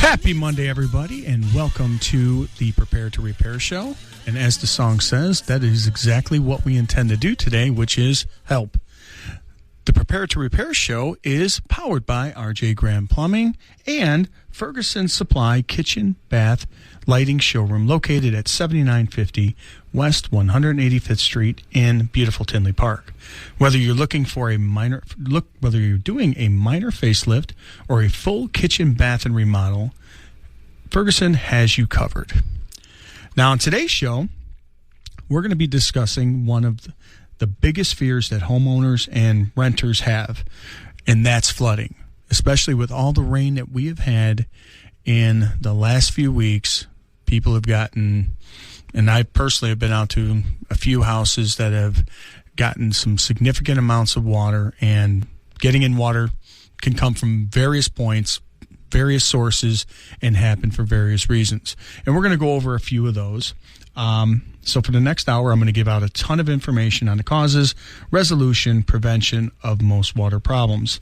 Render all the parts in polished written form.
Happy Monday, everybody, and welcome to the Prepare to Repair show. And as the song says, that is exactly what we intend to do today, which is help. The Prepare to Repair show is powered by RJ Graham Plumbing and Ferguson Supply Kitchen, Bath, Lighting Showroom located at 7950 West 185th Street in beautiful Tinley Park. Whether you're doing a minor facelift or a full kitchen, bath, and remodel, Ferguson has you covered. Now, on today's show, we're going to be discussing one of the biggest fears that homeowners and renters have, and that's flooding, especially with all the rain that we have had in the last few weeks. People have gotten, and I personally have been out to a few houses that have gotten some significant amounts of water, and getting in water can come from various points, various sources, and happen for various reasons. And we're going to go over a few of those. So for the next hour, I'm going to give out a ton of information on the causes, resolution, prevention of most water problems.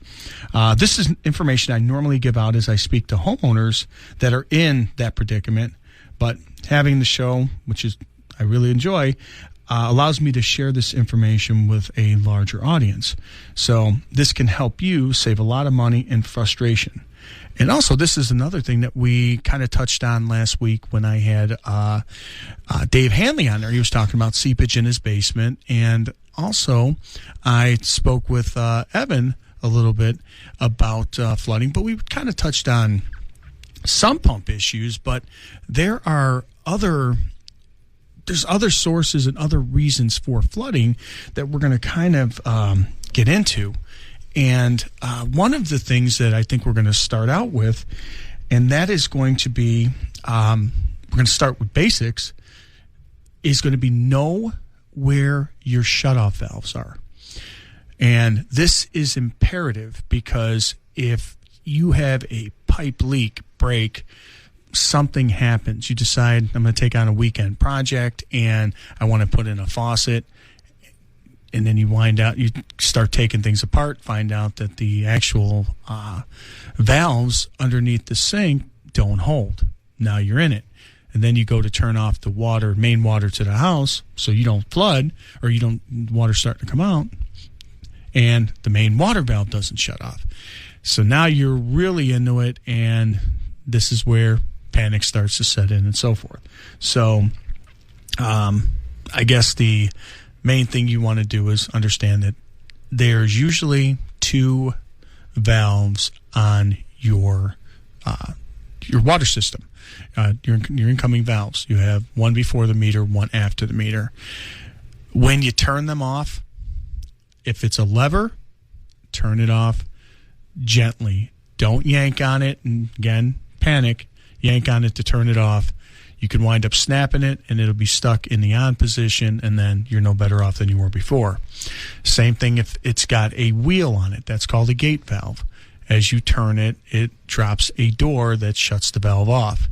This is information I normally give out as I speak to homeowners that are in that predicament, but having the show, which is I really enjoy, allows me to share this information with a larger audience. So this can help you save a lot of money and frustration. And also, this is another thing that we kind of touched on last week when I had Dave Hanley on there. He was talking about seepage in his basement. And also, I spoke with Evan a little bit about flooding. But we kind of touched on some pump issues. But there's other sources and other reasons for flooding that we're going to kind of get into. And one of the things that I think we're going to start out with, and that is going to be, we're going to start with basics, is going to be know where your shutoff valves are. And this is imperative because if you have a pipe leak, break, something happens, you decide I'm going to take on a weekend project and I want to put in a faucet, and then you start taking things apart, find out that the actual valves underneath the sink don't hold. Now you're in it. And then you go to turn off the main water to the house so you don't flood or water's starting to come out, and the main water valve doesn't shut off. So now you're really into it, and this is where panic starts to set in and so forth. So I guess the main thing you want to do is understand that there's usually two valves on your water system, your incoming valves. You have one before the meter, one after the meter. When you turn them off, if it's a lever, turn it off gently. Don't yank on it, and again, panic, yank on it to turn it off. You can wind up snapping it, and it'll be stuck in the on position, and then you're no better off than you were before. Same thing if it's got a wheel on it. That's called a gate valve. As you turn it, it drops a door that shuts the valve off.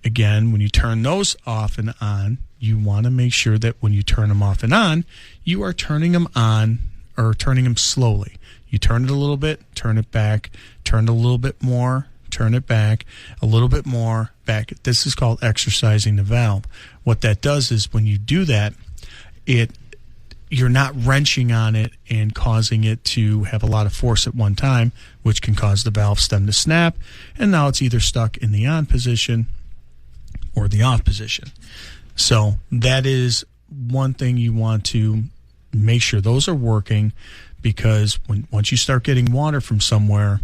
Again, when you turn those off and on, you want to make sure that when you turn them off and on, you are turning them on or turning them slowly. You turn it a little bit, turn it back, turn it a little bit more, turn it back, a little bit more, back. This is called exercising the valve. What that does is when you do that, you're not wrenching on it and causing it to have a lot of force at one time, which can cause the valve stem to snap, and now it's either stuck in the on position or the off position. So that is one thing you want to make sure those are working, because once you start getting water from somewhere,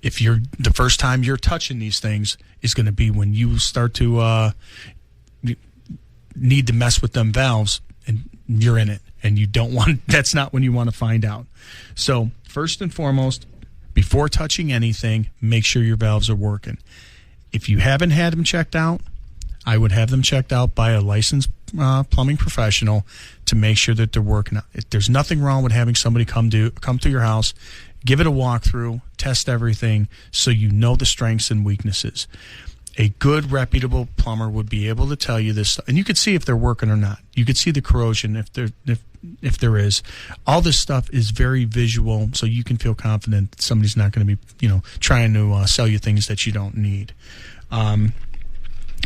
if the first time you're touching these things is going to be when you start to need to mess with them valves, and you're in it, and that's not when you want to find out. So first and foremost, before touching anything, make sure your valves are working. If you haven't had them checked out, I would have them checked out by a licensed plumbing professional to make sure that they're working. There's nothing wrong with having somebody come to your house, give it a walkthrough, test everything so you know the strengths and weaknesses. A good, reputable plumber would be able to tell you this, and you could see if they're working or not. You could see the corrosion. If if there is. All this stuff is very visual, so you can feel confident that somebody's not going to be, trying to sell you things that you don't need.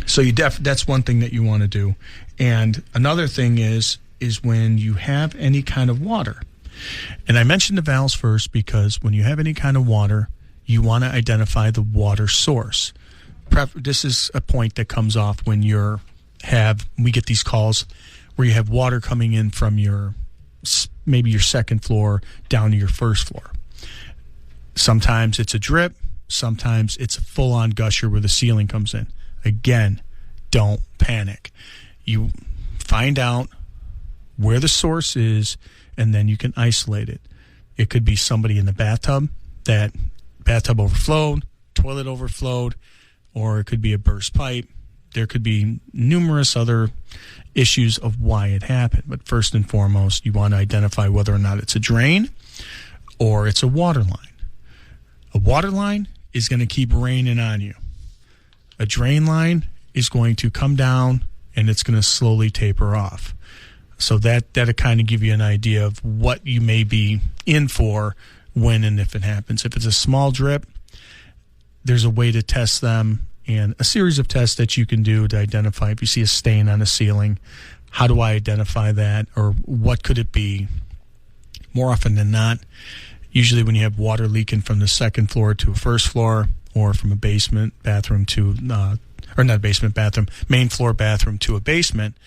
So that's one thing that you want to do. And another thing is when you have any kind of water. And I mentioned the valves first because when you have any kind of water, you want to identify the water source. This is a point that comes off when we get these calls where you have water coming in from maybe your second floor down to your first floor. Sometimes it's a drip. Sometimes it's a full-on gusher where the ceiling comes in. Again, don't panic. You find out where the source is, and then you can isolate it. It could be somebody in the bathtub, that bathtub overflowed, toilet overflowed, or it could be a burst pipe. There could be numerous other issues of why it happened. But first and foremost, you want to identify whether or not it's a drain or it's a water line. A water line is going to keep raining on you. A drain line is going to come down and it's going to slowly taper off. So that'll kind of give you an idea of what you may be in for when and if it happens. If it's a small drip, there's a way to test them and a series of tests that you can do to identify if you see a stain on the ceiling. How do I identify that, or what could it be? More often than not, usually when you have water leaking from the second floor to a first floor, or from a basement bathroom to, or not basement bathroom, main floor bathroom to a basement,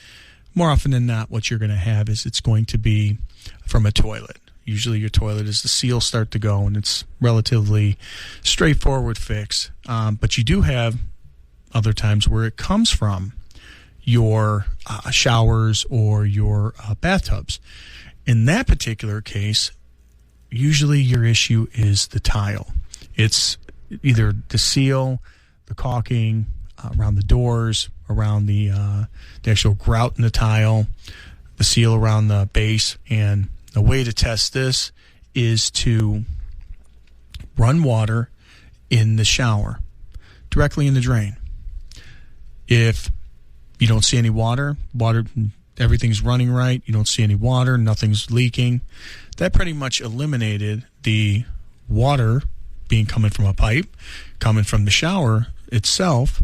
more often than not, what you're going to have is it's going to be from a toilet. Usually your toilet is the seals start to go, and it's relatively straightforward fix. But you do have other times where it comes from your showers or your bathtubs. In that particular case, usually your issue is the tile. It's either the seal, the caulking, around the doors, around the actual grout in the tile, the seal around the base. And the way to test this is to run water in the shower, directly in the drain. If you don't see any water, everything's running right, you don't see any water, nothing's leaking, that pretty much eliminated the water being coming from a pipe, coming from the shower itself,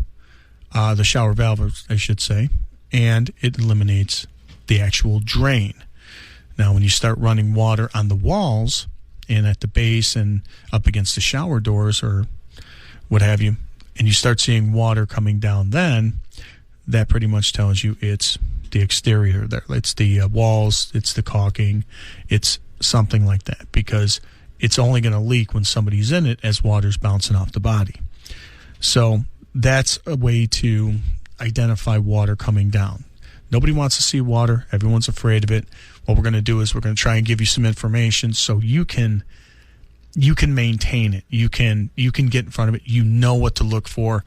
the shower valve, I should say, and it eliminates the actual drain. Now, when you start running water on the walls and at the base and up against the shower doors or what have you, and you start seeing water coming down, then that pretty much tells you it's the exterior there. It's the walls, it's the caulking, it's something like that, because it's only going to leak when somebody's in it as water's bouncing off the body. So that's a way to identify water coming down. Nobody wants to see water. Everyone's afraid of it. What we're going to do is we're going to try and give you some information so you can maintain it. You can get in front of it. You know what to look for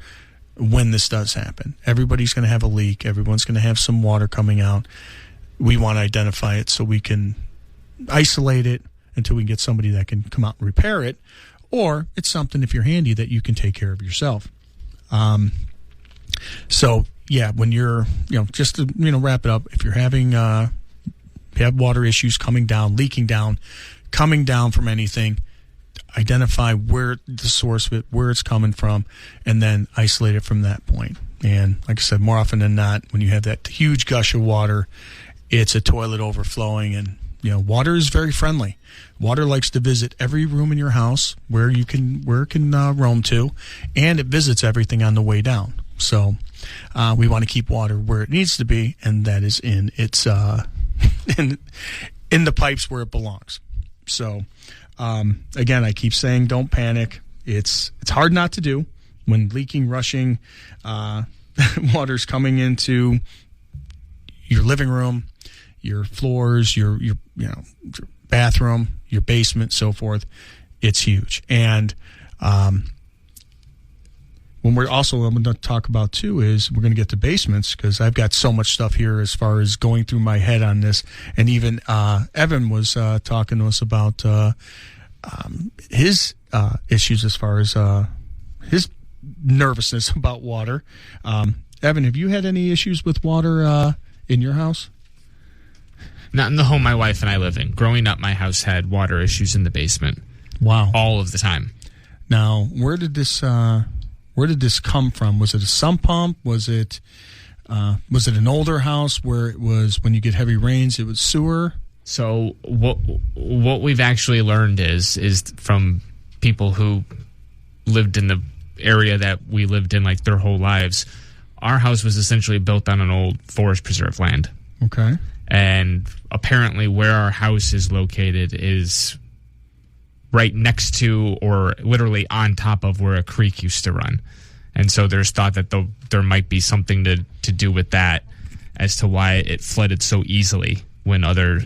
when this does happen. Everybody's going to have a leak. Everyone's going to have some water coming out. We want to identify it so we can isolate it until we can get somebody that can come out and repair it. Or it's something, if you're handy, that you can take care of yourself. So yeah, when you're, just to, wrap it up, if you're having, have water issues coming down, leaking down, coming down from anything, identify where the source of it, where it's coming from, and then isolate it from that point. And like I said, more often than not, when you have that huge gush of water, it's a toilet overflowing. And water is very friendly. Water likes to visit every room in your house where it can roam to, and it visits everything on the way down. So we want to keep water where it needs to be, and that is in its in the pipes where it belongs. So again, I keep saying, don't panic. It's hard not to do when leaking, rushing, water's coming into your living room, your floors, your bathroom, your basement, so forth. It's huge. And when I'm going to talk about too is we're going to get to basements, because I've got so much stuff here as far as going through my head on this. And even Evan was talking to us about his issues as far as his nervousness about water. Evan, have you had any issues with water in your house? Not in the home my wife and I live in. Growing up, my house had water issues in the basement. Wow. All of the time. Now, where did this come from? Was it a sump pump? Was it an older house where it was, when you get heavy rains, it was sewer? So what we've actually learned is from people who lived in the area that we lived in like their whole lives. Our house was essentially built on an old forest preserve land. Okay. And apparently where our house is located is right next to or literally on top of where a creek used to run. And so there's thought that there might be something to do with that as to why it flooded so easily when other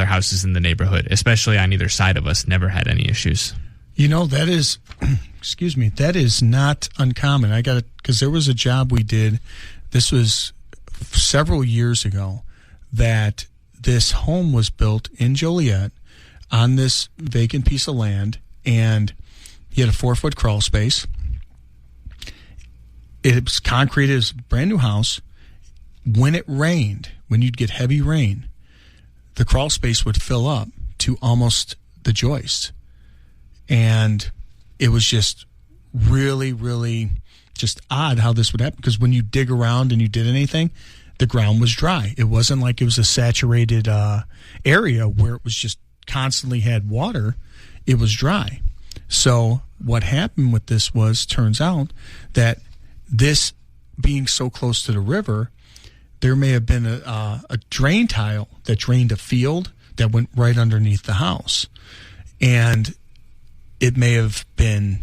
houses in the neighborhood, especially on either side of us, never had any issues. You know, that is, excuse me, that is not uncommon. I got it because there was a job we did. This was several years ago that this home was built in Joliet on this vacant piece of land, and you had a 4-foot crawl space. It was concrete. It was a brand new house. When it rained, when you'd get heavy rain, the crawl space would fill up to almost the joist. And it was just really, really just odd how this would happen, because when you dig around and you did anything, the ground was dry. It wasn't like it was a saturated area where it was just constantly had water. It was dry. So what happened with this was, turns out that this being so close to the river, there may have been a drain tile that drained a field that went right underneath the house. And it may have been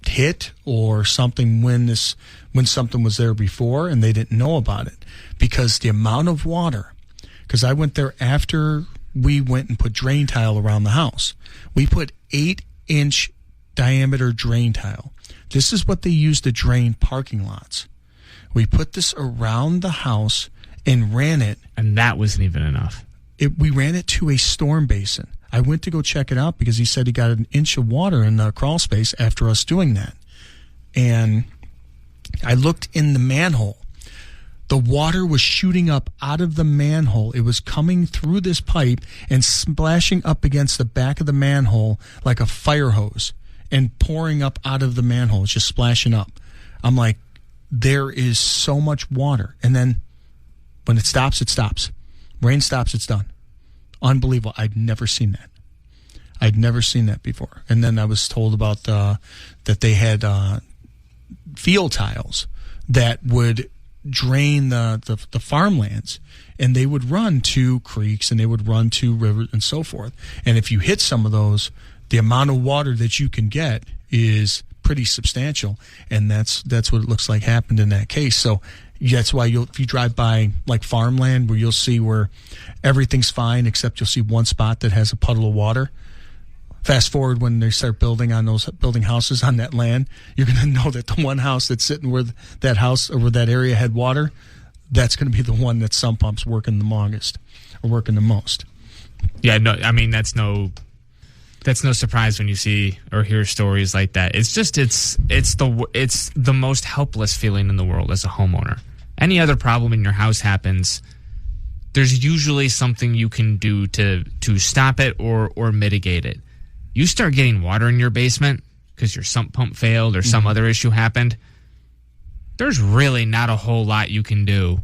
hit or something when something was there before and they didn't know about it, because the amount of water, because I went there after we went and put drain tile around the house. We put 8-inch diameter drain tile. This is what they use to drain parking lots. We put this around the house and ran it. And that wasn't even enough. We ran it to a storm basin. I went to go check it out because he said he got an inch of water in the crawl space after us doing that. And I looked in the manhole. The water was shooting up out of the manhole. It was coming through this pipe and splashing up against the back of the manhole like a fire hose and pouring up out of the manhole. It's just splashing up. I'm like, there is so much water. And then when it stops, it stops. Rain stops, it's done. Unbelievable. I'd never seen that. I'd never seen that before. And then I was told about that they had field tiles that would drain the farmlands, and they would run to creeks and they would run to rivers and so forth. And if you hit some of those, the amount of water that you can get is pretty substantial, and that's what it looks like happened in that case. So that's why if you drive by like farmland where you'll see where everything's fine except you'll see one spot that has a puddle of water. Fast forward when they start building houses on that land, you're going to know that the one house that's sitting where that house or where that area had water, that's going to be the one that sump pumps working the longest or working the most. Yeah, no, I mean that's no surprise when you see or hear stories like that. It's just it's the most helpless feeling in the world as a homeowner. Any other problem in your house happens, there's usually something you can do to stop it or mitigate it. You start getting water in your basement because your sump pump failed or some other issue happened, there's really not a whole lot you can do.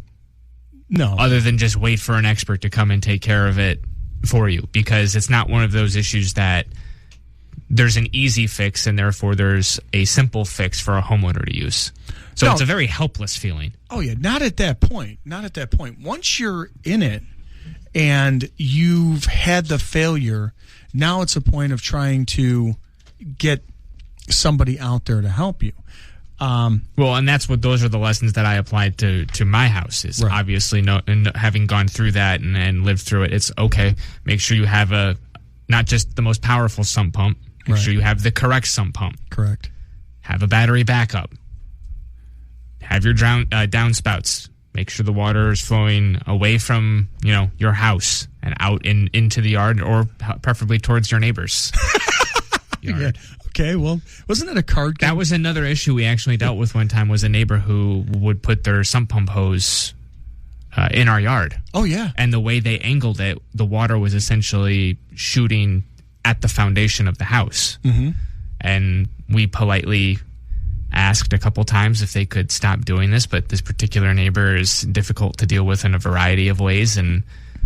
No. Other than just wait for an expert to come and take care of it for you, because it's not one of those issues that there's an easy fix and therefore there's a simple fix for a homeowner to use. So no. It's a very helpless feeling. Oh, yeah. Not at that point. Not at that point. Once you're in it and you've had the failure, now it's a point of trying to get somebody out there to help you. Well, and those are the lessons that I applied to my house. Is right. Obviously, having gone through that and lived through it, it's okay. Make sure you have not just the most powerful sump pump. Make sure you have the correct sump pump. Correct. Have a battery backup. Have your downspouts. Make sure the water is flowing away from your house and out into the yard, or preferably towards your neighbor's yard. Yeah. Okay, well, wasn't it a card game? That was another issue we actually dealt with one time, was a neighbor who would put their sump pump hose in our yard. Oh, yeah. And the way they angled it, the water was essentially shooting at the foundation of the house. Mm-hmm. And we politely asked a couple times if they could stop doing this, but this particular neighbor is difficult to deal with in a variety of ways and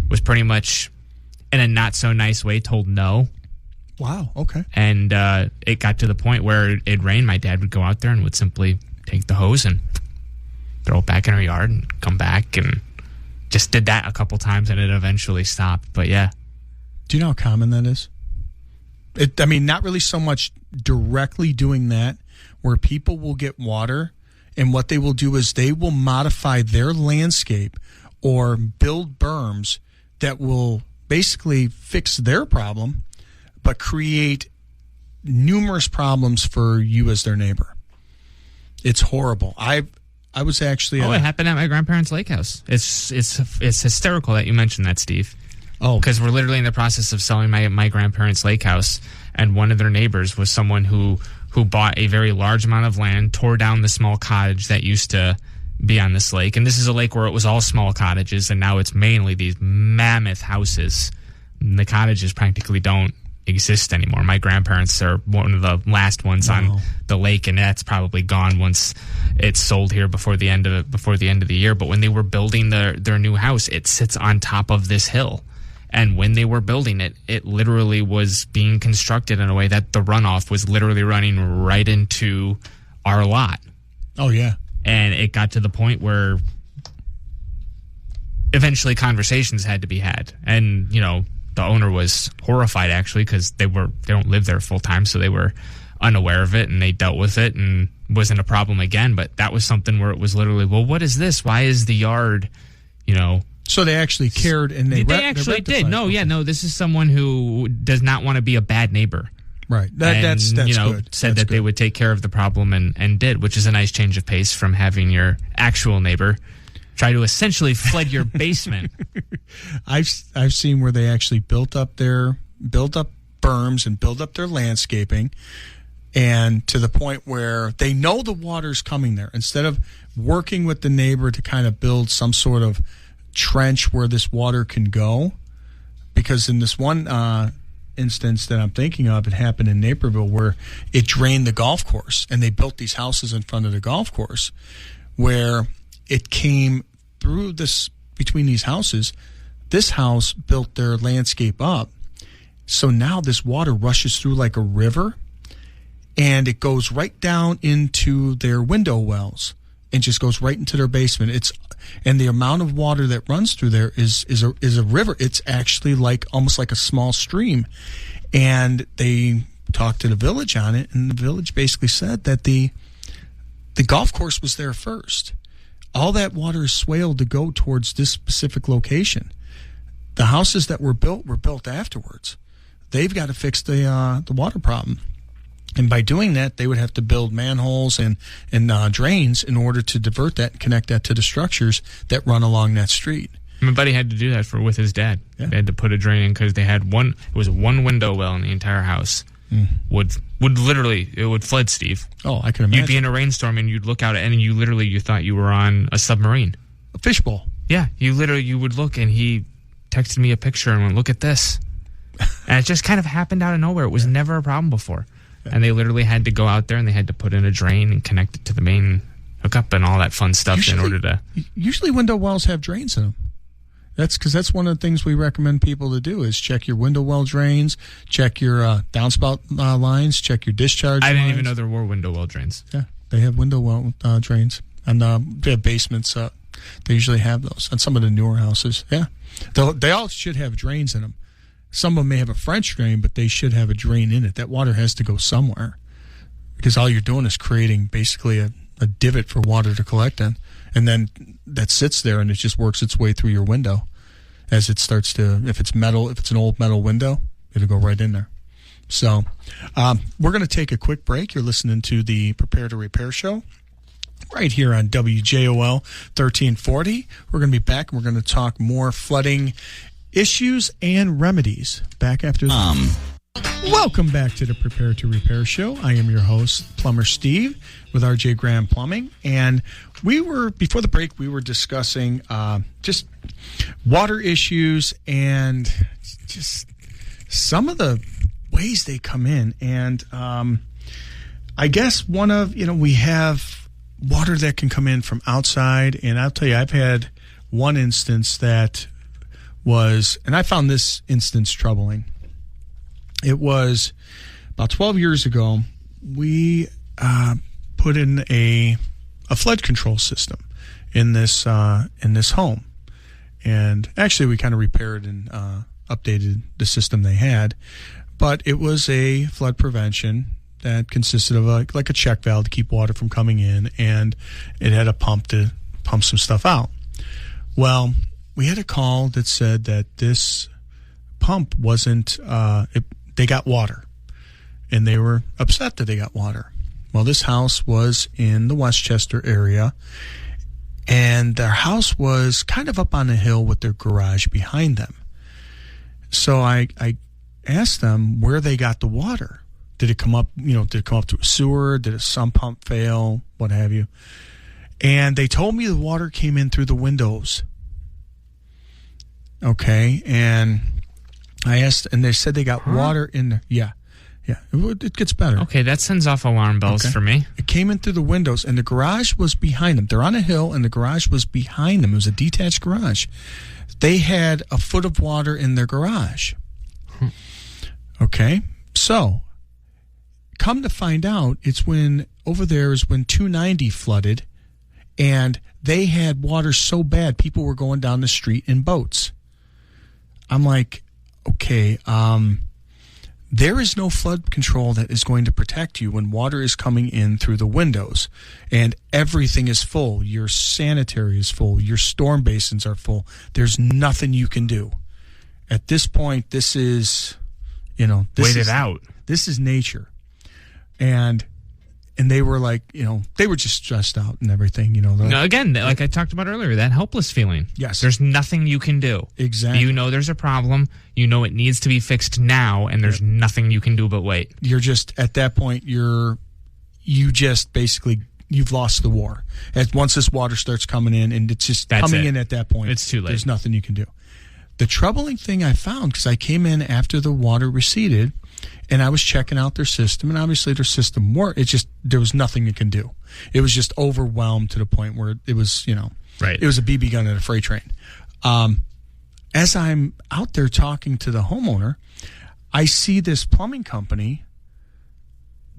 was pretty much, in a not so nice way, told no. Wow, okay. And it got to the point where it'd rain. My dad would go out there and would simply take the hose and throw it back in our yard and come back, and just did that a couple times, and it eventually stopped. But yeah. Do you know how common that is? Not really so much directly doing that, where people will get water, and what they will do is they will modify their landscape or build berms that will basically fix their problem, but create numerous problems for you as their neighbor. It's horrible. I was actually... it happened at my grandparents' lake house. It's hysterical that you mentioned that, Steve. Oh. Because we're literally in the process of selling my grandparents' lake house, and one of their neighbors was someone who bought a very large amount of land, tore down the small cottage that used to be on this lake. And this is a lake where it was all small cottages, and now it's mainly these mammoth houses. And the cottages practically don't exist anymore. My grandparents are one of the last ones on the lake, and that's probably gone once it's sold here before the end of the year. But when they were building their new house, it sits on top of this hill. And when they were building it, it literally was being constructed in a way that the runoff was literally running right into our lot. Oh, yeah. And it got to the point where eventually conversations had to be had. And, the owner was horrified, actually, because they don't live there full time, so they were unaware of it, and they dealt with it, and wasn't a problem again. But that was something where it was literally, well, what is this? Why is the yard, So they actually cared, and they actually did. No, this is someone who does not want to be a bad neighbor. Right. That's good. Said that they would take care of the problem and did, which is a nice change of pace from having your actual neighbor try to essentially flood your basement. I've seen where they actually built up berms and built up their landscaping, and to the point where they know the water's coming there. Instead of working with the neighbor to kind of build some sort of trench where this water can go, because in this one instance that I'm thinking of, it happened in Naperville where it drained the golf course, and they built these houses in front of the golf course where it came through this, between these houses. This house built their landscape up, so now this water rushes through like a river, and it goes right down into their window wells and just goes right into their basement. And the amount of water that runs through there is a river. It's actually almost like a small stream. And they talked to the village on it, and the village basically said that the golf course was there first. All that water is swaled to go towards this specific location. The houses that were built afterwards. They've got to fix the water problem. And by doing that, they would have to build manholes and drains in order to divert that and connect that to the structures that run along that street. My buddy had to do that with his dad. Yeah. They had to put a drain in because they had one window well in the entire house. Would literally, it would flood, Steve. Oh, I can imagine. You'd be in a rainstorm and you'd look out and you thought you were on a submarine. A fishbowl. Yeah, you would look, and he texted me a picture and went, look at this. And it just kind of happened out of nowhere. It was never a problem before. And they literally had to go out there and they had to put in a drain and connect it to the main hookup and all that fun stuff in order to... Usually window wells have drains in them. That's one of the things we recommend people to do is check your window well drains, check your downspout lines, check your discharge I didn't lines. even know there were window well drains. Yeah, they have window well drains. And they have basements. They usually have those on some of the newer houses. Yeah, they all should have drains in them. Some of them may have a French drain, but they should have a drain in it. That water has to go somewhere, because all you're doing is creating basically a divot for water to collect in. And then that sits there and it just works its way through your window as it starts to, if it's an old metal window, it'll go right in there. So we're going to take a quick break. You're listening to the Prepare to Repair show right here on WJOL 1340. We're going to be back and we're going to talk more flooding issues and remedies. Back after this. Welcome back to the Prepare to Repair show. I am your host, Plumber Steve, with RJ Graham Plumbing. And before the break, we were discussing just water issues and just some of the ways they come in. And I guess we have water that can come in from outside. And I'll tell you, I've had one instance that and I found this instance troubling. It was about 12 years ago. We put in a flood control system in this home, and actually we kind of repaired and updated the system they had. But it was a flood prevention that consisted of like a check valve to keep water from coming in, and it had a pump to pump some stuff out. Well, we had a call that said that this pump wasn't. They got water, and they were upset that they got water. Well, this house was in the Westchester area, and their house was kind of up on a hill with their garage behind them. So I asked them where they got the water. Did it come up, did it come up to a sewer? Did a sump pump fail? What have you? And they told me the water came in through the windows. Okay, and I asked, and they said they got water in there. Yeah. It gets better. Okay, that sends off alarm bells for me. It came in through the windows, and the garage was behind them. They're on a hill, and the garage was behind them. It was a detached garage. They had a foot of water in their garage. Okay, so come to find out, it's when 290 flooded, and they had water so bad, people were going down the street in boats. I'm like, okay, there is no flood control that is going to protect you when water is coming in through the windows and everything is full. Your sanitary is full. Your storm basins are full. There's nothing you can do. At this point, this is, wait it out. This is nature. And they were like, they were just stressed out and everything, No, again, like I talked about earlier, that helpless feeling. Yes. There's nothing you can do. Exactly. There's a problem. It needs to be fixed now, and there's nothing you can do but wait. You're just, at that point, you've lost the war. Once this water starts coming in, and it's just in at that point. It's too late. There's nothing you can do. The troubling thing I found, because I came in after the water receded, and I was checking out their system, and obviously their system worked. There was nothing you can do. It was just overwhelmed to the point where it was, right. It was a BB gun at a freight train. As I'm out there talking to the homeowner, I see this plumbing company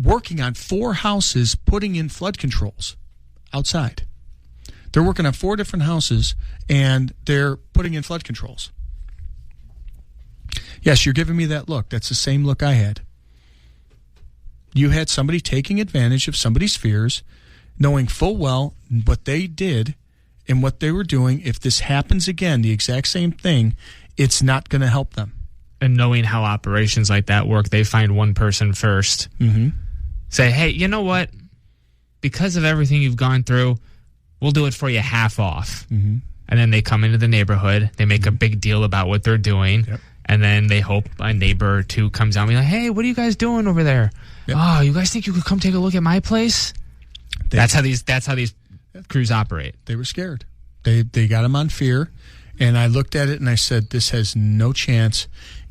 working on 4 houses, putting in flood controls outside. They're working on 4 different houses, and they're putting in flood controls. Yes, you're giving me that look. That's the same look I had. You had somebody taking advantage of somebody's fears, knowing full well what they did and what they were doing. If this happens again, the exact same thing, it's not going to help them. And knowing how operations like that work, they find one person first. Mm-hmm. Say, hey, you know what? Because of everything you've gone through, we'll do it for you half off. Mm-hmm. And then they come into the neighborhood. They make a big deal about what they're doing. Yep. And then they hope a neighbor or two comes out and be like, hey, what are you guys doing over there? Yep. Oh, you guys think you could come take a look at my place? That's how these crews operate. They were scared. They got them on fear. And I looked at it and I said, this has no chance.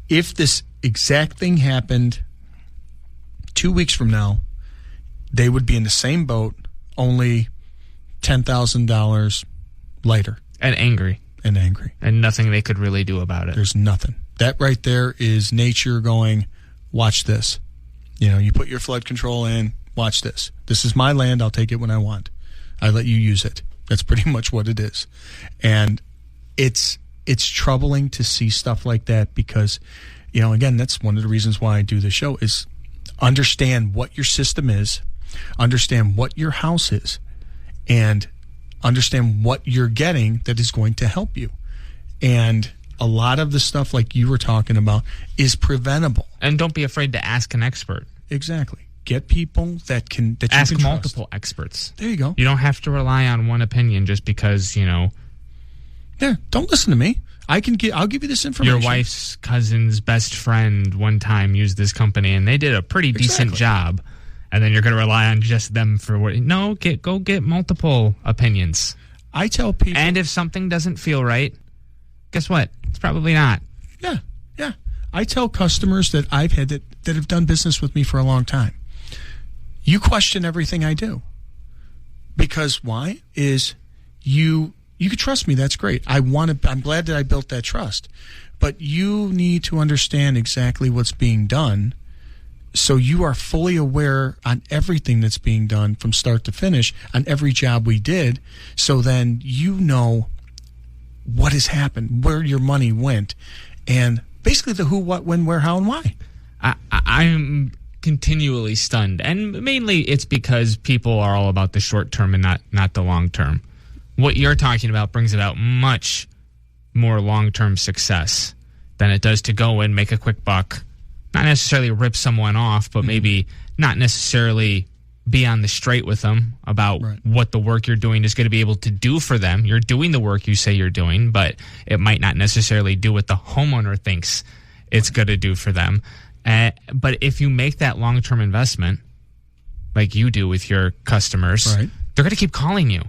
If this exact thing happened 2 weeks from now, they would be in the same boat, only $10,000 later. And angry. And nothing they could really do about it. There's nothing. That right there is nature going, watch this. You put your flood control in, watch this. This is my land. I'll take it when I want. I let you use it. That's pretty much what it is. And it's troubling to see stuff like that because, again, that's one of the reasons why I do the show is understand what your system is, understand what your house is, and understand what you're getting that is going to help you. And a lot of the stuff like you were talking about is preventable. And don't be afraid to ask an expert. Exactly. Get people that ask you can multiple experts. There you go. You don't have to rely on one opinion just because, Yeah, don't listen to me. I'll give you this information. Your wife's cousin's best friend one time used this company, and they did a pretty decent job. And then you're going to rely on just them for what? No, go get multiple opinions. I tell people, and if something doesn't feel right, guess what? It's probably not. Yeah. I tell customers that I've had that have done business with me for a long time. You question everything I do. Because why? Is you can trust me, that's great. I'm glad that I built that trust. But you need to understand exactly what's being done so you are fully aware on everything that's being done from start to finish on every job we did, so then you know what has happened, where your money went, and basically the who, what, when, where, how, and why. I'm continually stunned, and mainly it's because people are all about the short term and not the long term. What you're talking about brings about much more long-term success than it does to go in, make a quick buck, not necessarily rip someone off, but maybe not necessarily be on the straight with them about what the work you're doing is going to be able to do for them. You're doing the work you say you're doing, but it might not necessarily do what the homeowner thinks it's going to do for them. But if you make that long-term investment, like you do with your customers, they're going to keep calling you.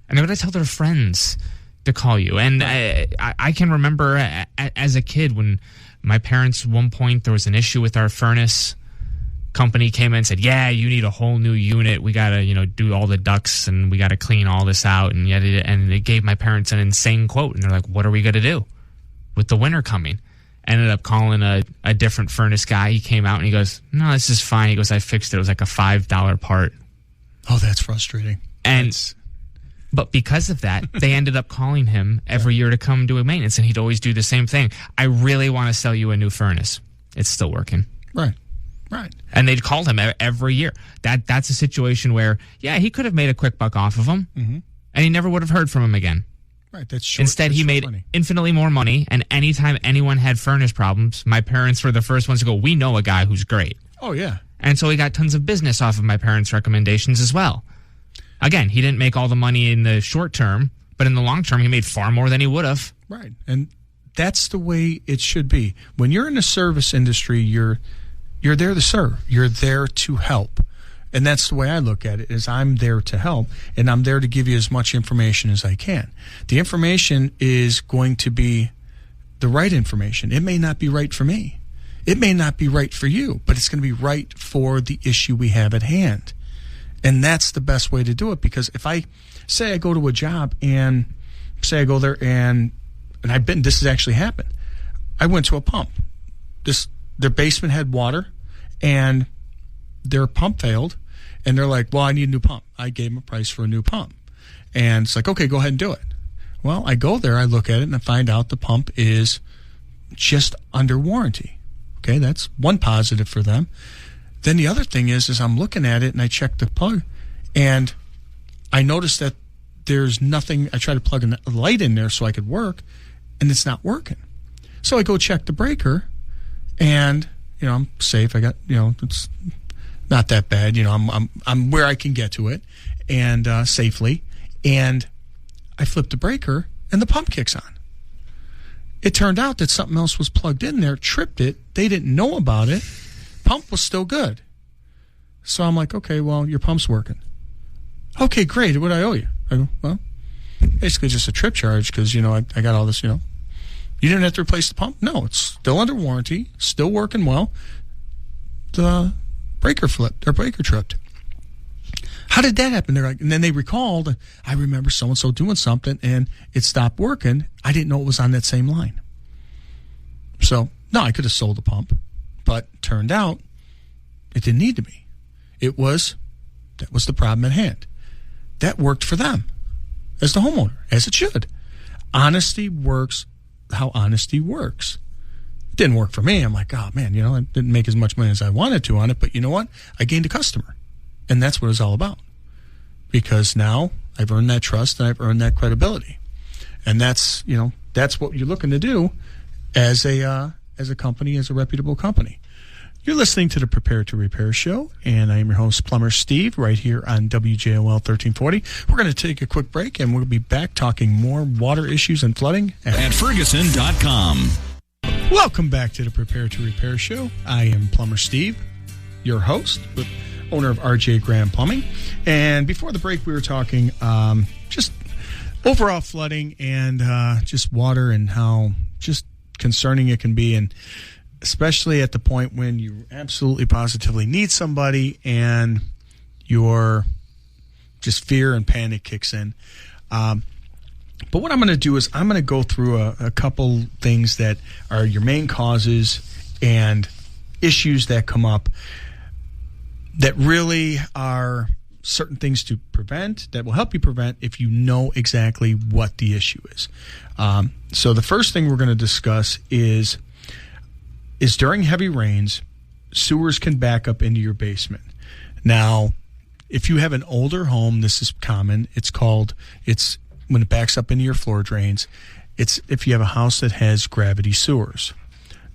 And they're going to tell their friends to call you. And I can remember as a kid when my parents, at one point, there was an issue with our furnace. Company came in and said, yeah, you need a whole new unit. We got to, do all the ducts and we got to clean all this out. And it gave my parents an insane quote. And they're like, what are we going to do with the winter coming? Ended up calling a different furnace guy. He came out and he goes, no, this is fine. He goes, I fixed it. It was like a $5 part. Oh, that's frustrating. But because of that, they ended up calling him every year to come do a maintenance, and he'd always do the same thing. I really want to sell you a new furnace. It's still working. Right. And they'd called him every year. That's a situation where, he could have made a quick buck off of him, and he never would have heard from him again. Right. Instead, he made infinitely more money, and anytime anyone had furnace problems, my parents were the first ones to go, we know a guy who's great. Oh, yeah. And so he got tons of business off of my parents' recommendations as well. Again, he didn't make all the money in the short term, but in the long term, he made far more than he would have. Right. And that's the way it should be. When you're in the service industry, you're there to serve. You're there to help. And that's the way I look at it, is I'm there to help, and I'm there to give you as much information as I can. The information is going to be the right information. It may not be right for me. It may not be right for you, but it's going to be right for the issue we have at hand. And that's the best way to do it, because if I say I go to a job and say I go there and this has actually happened. I went to a pump. Their basement had water and their pump failed, and they're like, well, I need a new pump. I gave them a price for a new pump. And it's like, okay, go ahead and do it. Well, I go there, I look at it, and I find out the pump is just under warranty. Okay, that's one positive for them. Then the other thing is I'm looking at it and I check the plug, and I notice that there's nothing. I try to plug a light in there so I could work, and it's not working. So I go check the breaker, and I'm safe. I got it's not that bad. I'm where I can get to it, and safely. And I flip the breaker, and the pump kicks on. It turned out that something else was plugged in there, tripped it. They didn't know about it. Pump was still good. So I'm like, okay, well, your pump's working. Okay, great. What do I owe you? I go, well, basically just a trip charge because, I got all this, You didn't have to replace the pump? No, it's still under warranty, still working well. The breaker flipped, or breaker tripped. How did that happen? They're like, and then they recalled, I remember so-and-so doing something, and it stopped working. I didn't know it was on that same line. So, no, I could have sold the pump. But turned out it didn't need to be. That was the problem at hand. That worked for them as the homeowner, as it should. Honesty works how honesty works. It didn't work for me. I'm like, oh man, I didn't make as much money as I wanted to on it, but you know what? I gained a customer. And that's what it's all about. Because now I've earned that trust and I've earned that credibility. And that's what you're looking to do as a company, as a reputable company. You're listening to the Prepare to Repair show, and I am your host, Plumber Steve, right here on WJOL 1340. We're going to take a quick break, and we'll be back talking more water issues and flooding at Ferguson.com. Welcome back to the Prepare to Repair show. I am Plumber Steve, your host, owner of RJ Graham Plumbing. And before the break, we were talking just overall flooding and just water and how just concerning it can be, and especially at the point when you absolutely positively need somebody and your just fear and panic kicks in. But what I'm going to do is I'm going to go through a couple things that are your main causes and issues that come up that really are certain things to prevent, that will help you prevent if you know exactly what the issue is. So the first thing we're going to discuss is during heavy rains, sewers can back up into your basement. Now, if you have an older home, this is common. It's when it backs up into your floor drains. It's if you have a house that has gravity sewers.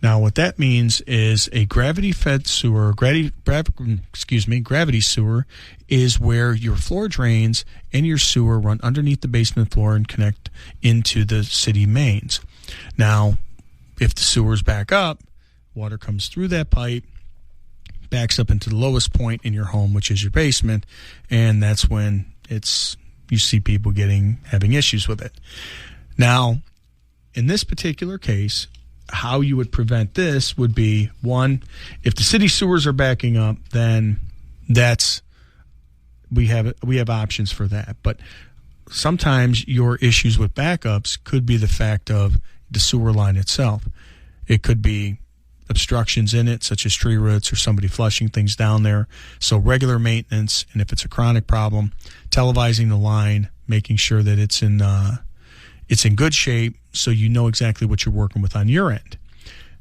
Now, what that means is a gravity-fed sewer, gravity sewer is where your floor drains and your sewer run underneath the basement floor and connect into the city mains. Now, if the sewers back up, water comes through that pipe, backs up into the lowest point in your home, which is your basement, and that's when you see people having issues with it. Now, in this particular case, how you would prevent this would be, one, if the city sewers are backing up, then we have options for that. But sometimes your issues with backups could be the fact of the sewer line itself. It could be obstructions in it, such as tree roots or somebody flushing things down there. So regular maintenance, and if it's a chronic problem, televising the line, making sure that it's in good shape so you know exactly what you're working with on your end.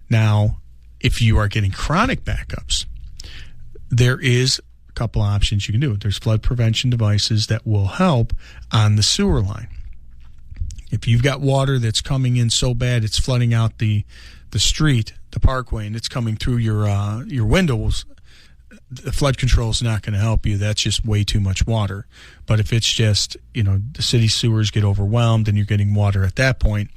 Now, if you are getting chronic backups, there is a couple options you can do. There's flood prevention devices that will help on the sewer line. If you've got water that's coming in so bad it's flooding out the street, the parkway, and it's coming through your windows, the flood control is not going to help you. That's just way too much water. But if it's just, the city sewers get overwhelmed and you're getting water at that point,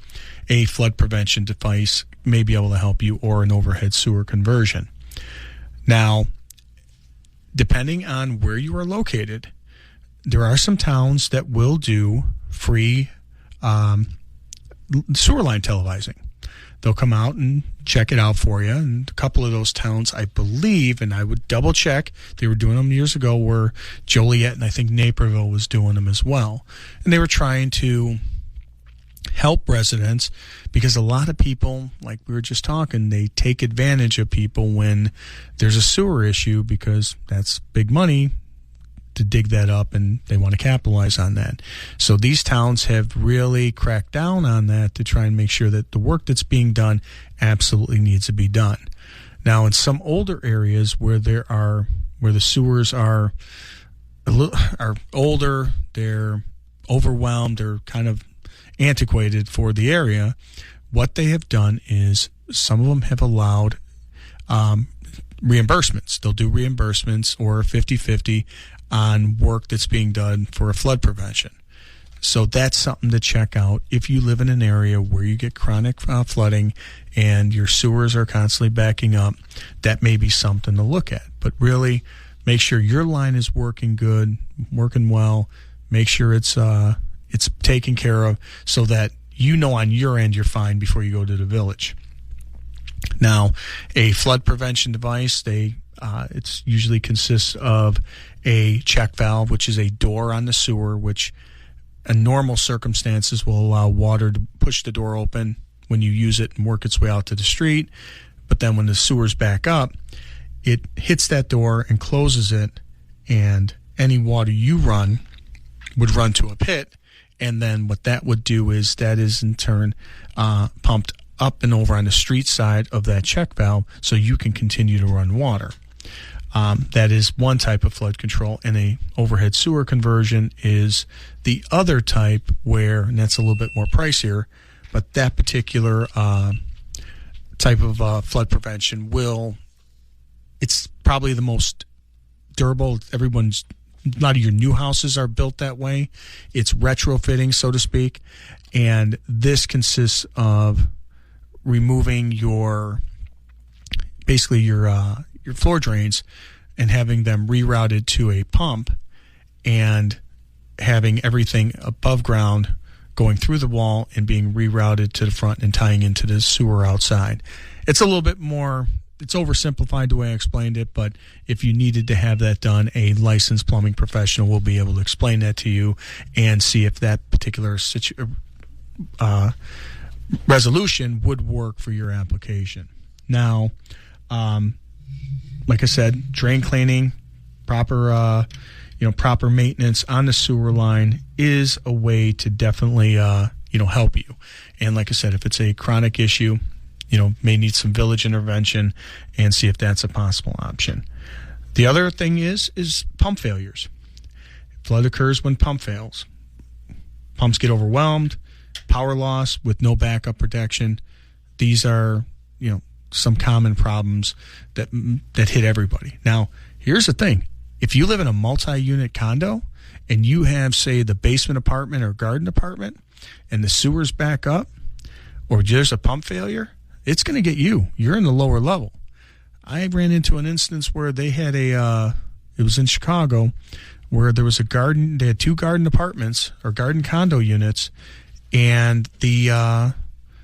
a flood prevention device may be able to help you, or an overhead sewer conversion. Now, depending on where you are located, there are some towns that will do free sewer line televising. They'll come out and check it out for you. And a couple of those towns, I believe, and I would double check, they were doing them years ago, were Joliet, and I think Naperville was doing them as well. And they were trying to help residents, because a lot of people, like we were just talking, they take advantage of people when there's a sewer issue, because that's big money to dig that up, and they want to capitalize on that. So these towns have really cracked down on that to try and make sure that the work that's being done absolutely needs to be done. Now, in some older areas where the sewers are older, they're overwhelmed, they're kind of antiquated for the area, what they have done is some of them have allowed reimbursements. They'll do reimbursements or 50-50 on work that's being done for a flood prevention. So that's something to check out if you live in an area where you get chronic flooding and your sewers are constantly backing up. That may be something to look at. But really, make sure your line is working good, working well. Make sure it's taken care of so that on your end you're fine before you go to the village. Now, a flood prevention device, it's usually consists of a check valve, which is a door on the sewer, which in normal circumstances will allow water to push the door open when you use it and work its way out to the street. But then when the sewers back up, it hits that door and closes it, and any water you run would run to a pit. And then what that would do is that is in turn pumped up and over on the street side of that check valve so you can continue to run water. That is one type of flood control, and a overhead sewer conversion is the other type and that's a little bit more pricier, but that particular type of flood prevention will It's probably the most durable. A lot of your new houses are built that way. It's retrofitting, so to speak. And this consists of removing your floor drains and having them rerouted to a pump and having everything above ground going through the wall and being rerouted to the front and tying into the sewer outside. It's a little bit more, it's oversimplified the way I explained it, but if you needed to have that done, a licensed plumbing professional will be able to explain that to you and see if that particular resolution would work for your application. Now, like I said, drain cleaning, proper maintenance on the sewer line is a way to definitely help you. And like I said, if it's a chronic issue, may need some village intervention and see if that's a possible option. The other thing is pump failures. Flood occurs when pump fails. Pumps get overwhelmed, power loss with no backup protection. These are, some common problems that hit everybody. Now, here's the thing. If you live in a multi-unit condo and you have, say, the basement apartment or garden apartment and the sewers back up or there's a pump failure, it's going to get you. You're in the lower level. I ran into an instance where they had it was in Chicago, where there was a garden, they had 2 garden apartments or garden condo units, and the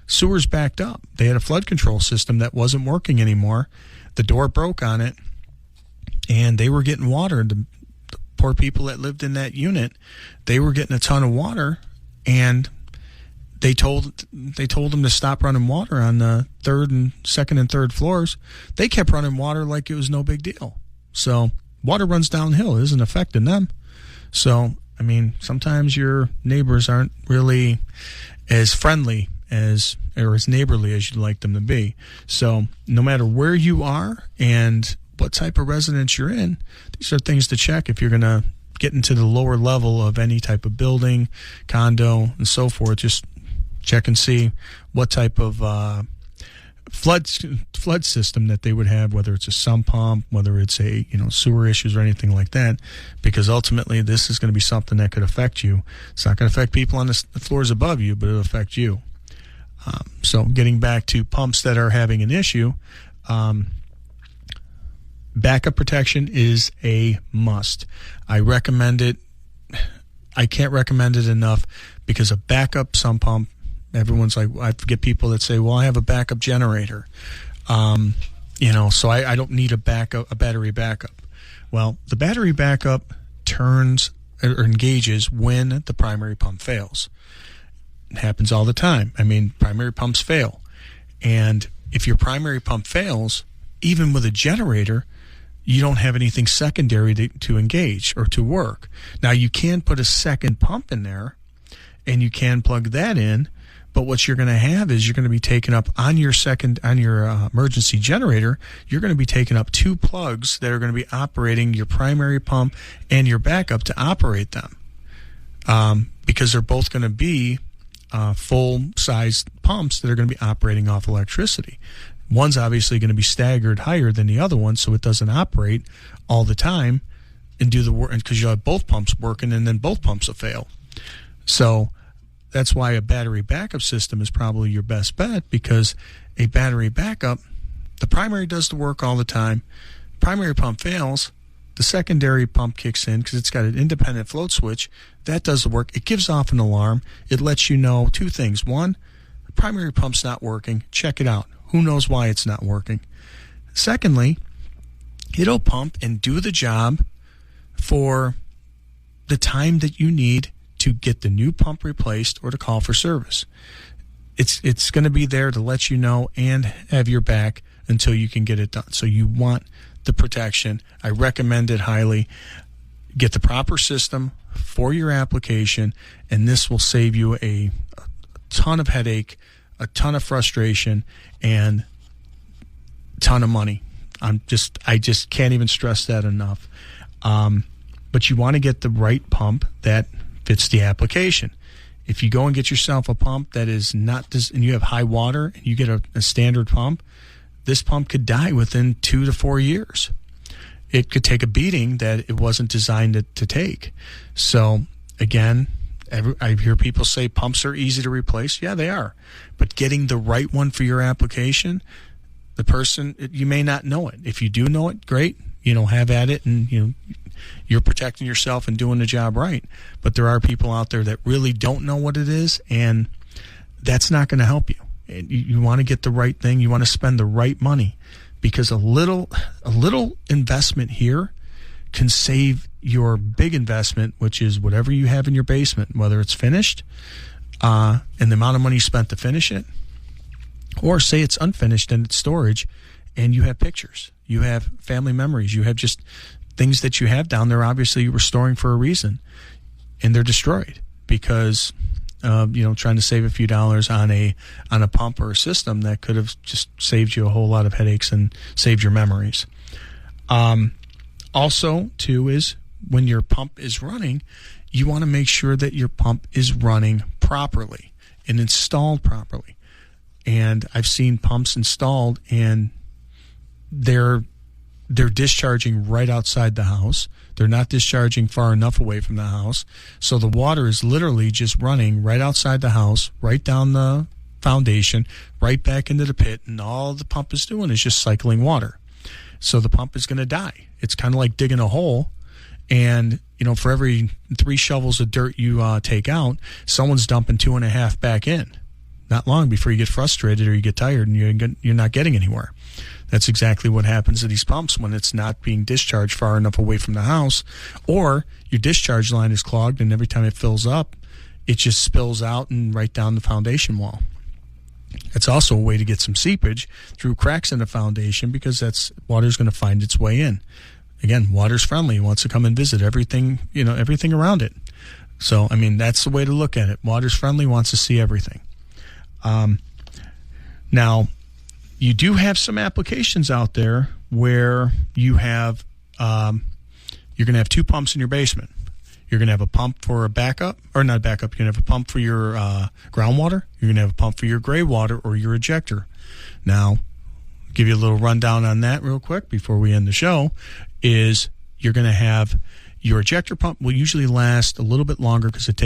sewers backed up. They had a flood control system that wasn't working anymore. The door broke on it, and they were getting water. The poor people that lived in that unit, they were getting a ton of water, and they told them to stop running water on the second and third floors. They kept running water like it was no big deal. So water runs downhill. It isn't affecting them. So, sometimes your neighbors aren't really as friendly or as neighborly as you'd like them to be. So no matter where you are and what type of residence you're in, these are things to check if you're going to get into the lower level of any type of building, condo, and so forth. Just check and see what type of flood system that they would have, whether it's a sump pump, whether it's a sewer issues or anything like that, because ultimately this is going to be something that could affect you. It's not going to affect people on the floors above you, but it'll affect you. So getting back to pumps that are having an issue, backup protection is a must. I recommend it. I can't recommend it enough, because a backup sump pump, everyone's like, I get people that say, well, I have a backup generator, so I don't need a battery backup. Well, the battery backup turns or engages when the primary pump fails. It happens all the time. Primary pumps fail. And if your primary pump fails, even with a generator, you don't have anything secondary to engage or to work. Now, you can put a second pump in there, and you can plug that in, but what you're going to have is you're going to be taking up on your emergency generator, you're going to be taking up 2 plugs that are going to be operating your primary pump and your backup to operate them, because they're both going to be full-size pumps that are going to be operating off electricity. One's obviously going to be staggered higher than the other one, so it doesn't operate all the time and do the work, because you'll have both pumps working and then both pumps will fail. So that's why a battery backup system is probably your best bet, because a battery backup, the primary does the work all the time. Primary pump fails, the secondary pump kicks in because it's got an independent float switch. That does the work. It gives off an alarm. It lets you know 2 things. 1, the primary pump's not working. Check it out. Who knows why it's not working? Secondly, it'll pump and do the job for the time that you need to get the new pump replaced or to call for service. It's going to be there to let you know and have your back until you can get it done. So you want the protection. I recommend it highly. Get the proper system for your application, and this will save you a ton of headache, a ton of frustration, and a ton of money. I just can't even stress that enough. But you want to get the right pump that fits the application. If you go and get yourself a pump that is not this, and you have high water, and you get a standard pump, this pump could die within 2 to 4 years. It could take a beating that it wasn't designed to take. So, again, I hear people say pumps are easy to replace. Yeah, they are. But getting the right one for your application, the person, you may not know it. If you do know it, great. Have at it, and you're protecting yourself and doing the job right. But there are people out there that really don't know what it is, and that's not going to help you. You want to get the right thing. You want to spend the right money, because a little investment here can save your big investment, which is whatever you have in your basement, whether it's finished and the amount of money you spent to finish it, or say it's unfinished and it's storage and you have pictures, you have family memories, you have just things that you have down there. Obviously you were storing for a reason, and they're destroyed because trying to save a few dollars on a pump or a system that could have just saved you a whole lot of headaches and saved your memories. Also, too, is when your pump is running, you want to make sure that your pump is running properly and installed properly. And I've seen pumps installed and they're discharging right outside the house. They're not discharging far enough away from the house. So the water is literally just running right outside the house, right down the foundation, right back into the pit, and all the pump is doing is just cycling water. So the pump is going to die. It's kind of like digging a hole, and for every 3 shovels of dirt you take out, someone's dumping 2.5 back in. Not long before you get frustrated or you get tired and you're not getting anywhere. That's exactly what happens to these pumps when it's not being discharged far enough away from the house, or your discharge line is clogged, and every time it fills up, it just spills out and right down the foundation wall. It's also a way to get some seepage through cracks in the foundation, because water's going to find its way in. Again, water's friendly. It wants to come and visit everything around it. So, that's the way to look at it. Water's friendly, wants to see everything. Now, you do have some applications out there where you have, you're going to have 2 pumps in your basement. You're going to have a pump for a backup, or not backup. You're going to have a pump for your groundwater. You're going to have a pump for your gray water or your ejector. Now, give you a little rundown on that real quick before we end the show, is you're going to have your ejector pump will usually last a little bit longer because it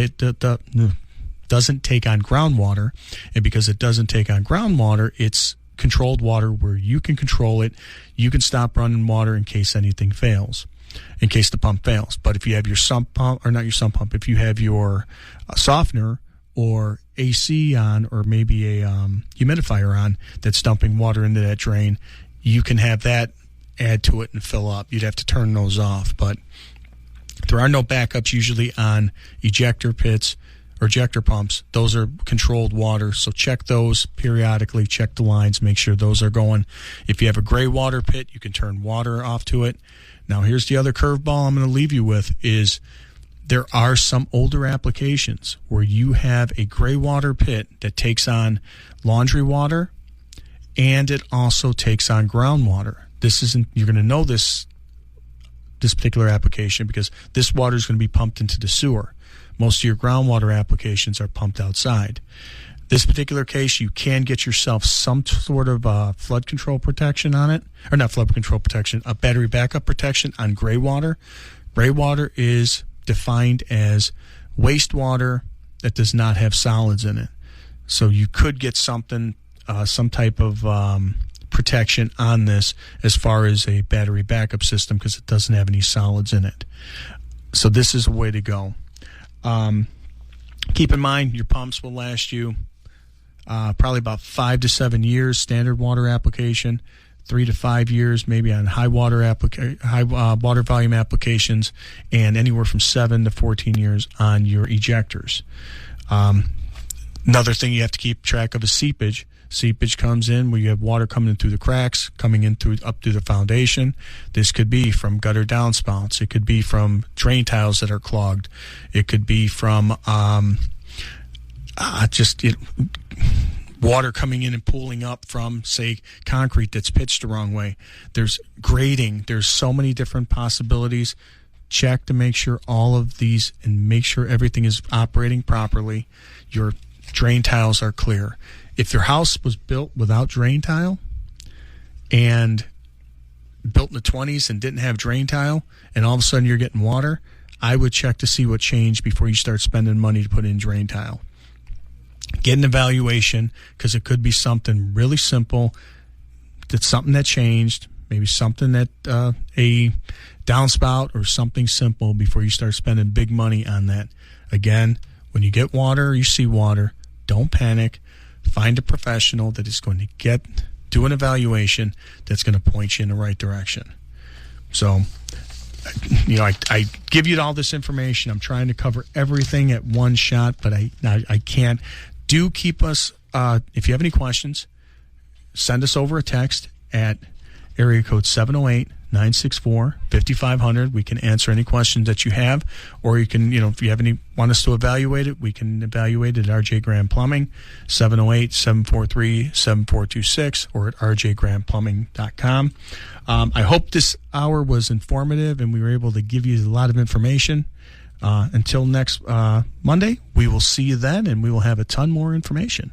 doesn't take on groundwater. And because it doesn't take on groundwater, it's controlled water where you can control it. You can stop running water in case anything fails, in case the pump fails. But if you have your sump pump, or not your sump pump, if you have your softener or AC on, or maybe a humidifier on that's dumping water into that drain, you can have that add to it and fill up. You'd have to turn those off. But there are no backups usually on ejector pits or ejector pumps. Those are controlled water, so check those periodically. Check the lines, make sure those are going. If you have a gray water pit, you can turn water off to it. Now, here's the other curveball I'm going to leave you with, is there are some older applications where you have a gray water pit that takes on laundry water, and it also takes on groundwater. You're going to know this particular application because this water is going to be pumped into the sewer. Most of your groundwater applications are pumped outside. This particular case, you can get yourself some sort of flood control protection on it, or not flood control protection, a battery backup protection on gray water. Gray water is defined as wastewater that does not have solids in it. So you could get something, some type of protection on this as far as a battery backup system, because it doesn't have any solids in it. So this is a way to go. Keep in mind, your pumps will last you probably about 5 to 7 years, standard water application, 3 to 5 years maybe on high water volume applications, and anywhere from 7 to 14 years on your ejectors. Another thing you have to keep track of is seepage. Seepage comes in where you have water coming in through the cracks, coming in up through the foundation. This could be from gutter downspouts. It could be from drain tiles that are clogged. It could be from water coming in and pooling up from, say, concrete that's pitched the wrong way. There's grading. There's so many different possibilities. Check to make sure all of these, and make sure everything is operating properly. Your drain tiles are clear. If your house was built without drain tile, and built in the 20s and didn't have drain tile, and all of a sudden you're getting water, I would check to see what changed before you start spending money to put in drain tile. Get an evaluation, because it could be something really simple. That's something that changed, maybe something that a downspout or something simple before you start spending big money on that. Again, when you get water or you see water, don't panic. Find a professional that is going to do an evaluation that's going to point you in the right direction. So, I give you all this information. I'm trying to cover everything at one shot, but I can't. Do keep us, if you have any questions, send us over a text at area code 708-964-5500. We can answer any questions that you have, or you can, if you have want us to evaluate it, we can evaluate it at RJ Graham Plumbing, 708-743-7426, or at rjgrahamplumbing.com. I hope this hour was informative and we were able to give you a lot of information. Until next Monday, we will see you then, and we will have a ton more information.